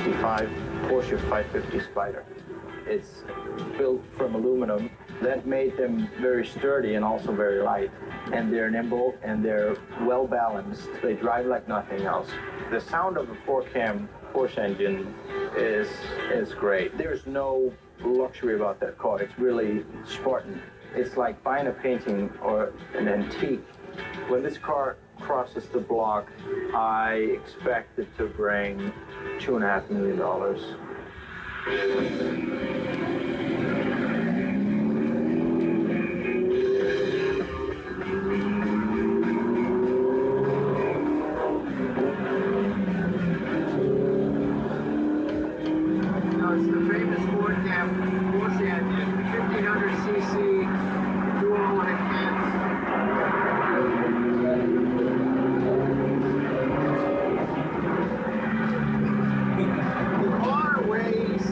1965 Porsche 550 Spyder. It's built from aluminum. That made them very sturdy and also very light. And they're nimble and they're well balanced. They drive like nothing else. The sound of a 4-cam Porsche engine is great. There's no luxury about that car. It's really Spartan. It's like buying a painting or an antique. When this car crosses the block, I expect it to bring $2.5 million. It's the famous 4-cam Porsche engine, 1500cc, dual enhanced. The car weighs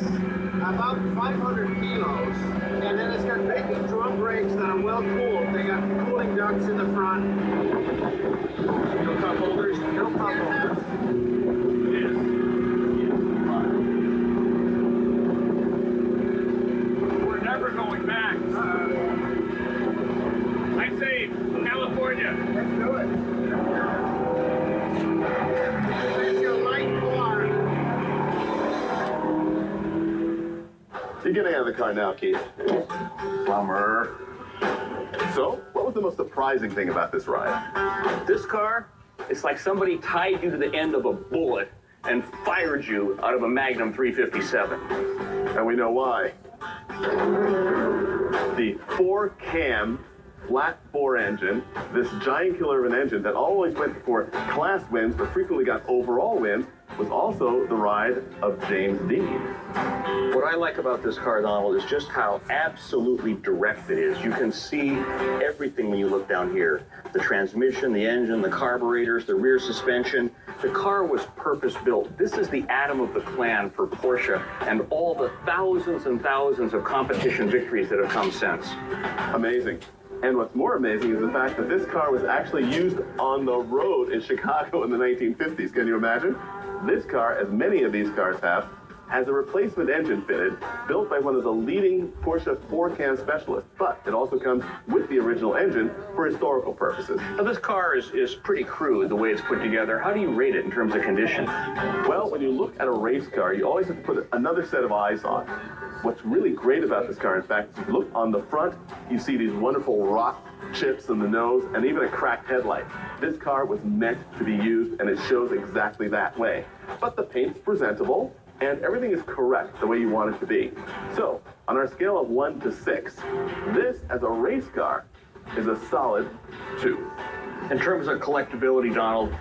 about 500 kilos, and then it's got big drum brakes that are well cooled. They got cooling ducts in the front. No cup holders? No cup holders. Never going back. I say California. Let's do it. It's your light car. You're getting out of the car now, Keith. Bummer. So, what was the most surprising thing about this ride? This car, it's like somebody tied you to the end of a bullet and fired you out of a Magnum 357. And we know why. The 4-cam flat-bore engine, this giant killer of an engine that always went for class wins but frequently got overall wins, was also the ride of James Dean. What I like about this car, Donald, is just how absolutely direct it is. You can see everything when you look down here. The transmission, the engine, the carburetors, the rear suspension. The car was purpose-built. This is the atom of the clan for Porsche and all the thousands and thousands of competition victories that have come since. Amazing. And what's more amazing is the fact that this car was actually used on the road in Chicago in the 1950s. Can you imagine? This car, as many of these cars have, has a replacement engine fitted, built by one of the leading Porsche 4-cam specialists, but it also comes with the original engine for historical purposes. Now, this car is pretty crude, the way it's put together. How do you rate it in terms of condition? Well, when you look at a race car, you always have to put another set of eyes on. What's really great about this car, in fact, is if you look on the front, you see these wonderful rock chips in the nose and even a cracked headlight. This car was meant to be used, and it shows exactly that way. But the paint's presentable, and everything is correct the way you want it to be. So, on our scale of 1 to 6, this, as a race car, is a solid 2. In terms of collectability, Donald,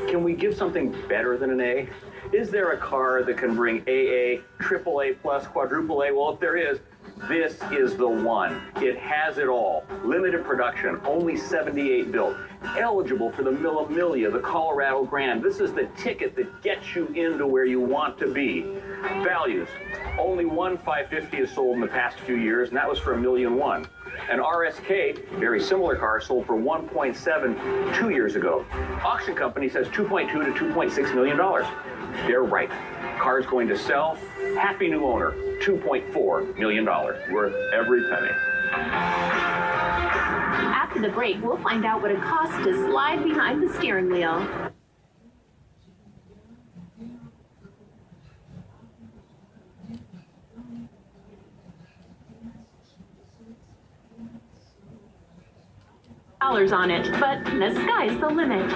can we give something better than an A? Is there a car that can bring AA, AAA plus, quadruple A? Well, if there is, this is the one. It has it all. Limited production, only 78 built. Eligible for the Mille Miglia, the Colorado Grand. This is the ticket that gets you into where you want to be. Values. Only one 550 is sold in the past few years, and that was for $1.1 million. An RSK, very similar car, sold for 1.7 2 years ago. Auction company says $2.2 to $2.6 million. They're right. Car's going to sell. Happy new owner, $2.4 million. Worth every penny. After the break, we'll find out what it costs to slide behind the steering wheel. On it, but the sky's the limit.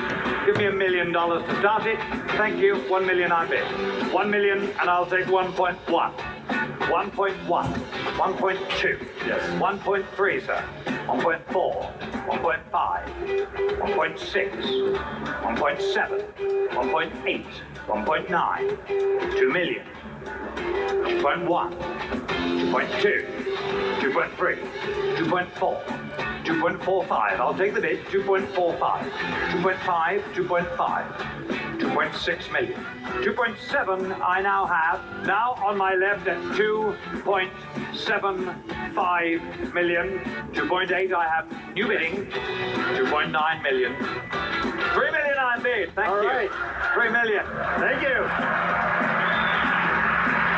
Give me $1 million to start it. Thank you. 1 million I bid. 1 million, and I'll take 1.1. 1.1. 1.2. Yes. 1.3, sir. 1.4. 1.5. 1.6. 1.7. 1.8. 1.9. 2 million. 2.1. 2.2. 2.3. 2.4. 2.45. I'll take the bid. 2.45. 2.5. 2.5. 2.6 million. 2.7 I now have. Now on my left at 2.75 million. 2.8 I have new bidding. 2.9 million. 3 million I bid. Thank you. All right. 3 million. Thank you.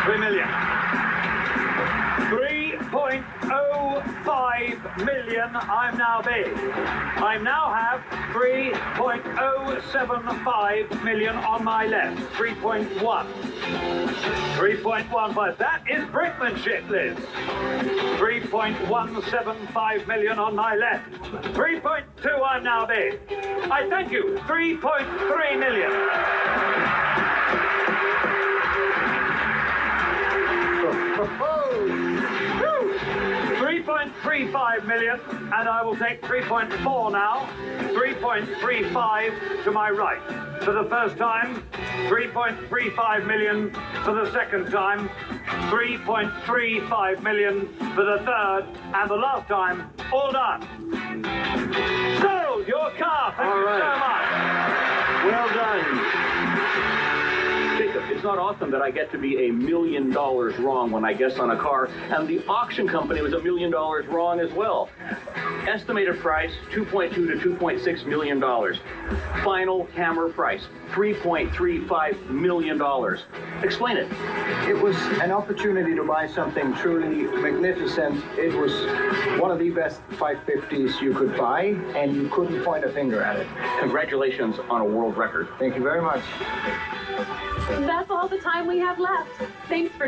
3 million. 3.05 million. I'm now big. I now have 3.075 million on my left. 3.1. 3.15. That is brickmanship, Liz. 3.175 million on my left. 3.2. I'm now big. I thank you. 3.3 million. 3.35 million, and I will take 3.4 now. 3.35 to my right. For the first time, 3.35 million for the second time, 3.35 million for the third, and the last time, all done. Sold your car. Thank you so much. Well done. Jacob, it's not often that I get to be $1 million wrong when I guess on a car, and the auction company was $1 million wrong as well. Estimated price, $2.2 to $2.6 million. Final hammer price, $3.35 million. Explain it. It was an opportunity to buy something truly magnificent. It was one of the best 550s you could buy, and you couldn't point a finger at it. Congratulations on a world record. Thank you very much. That's all the time we have left. Thanks for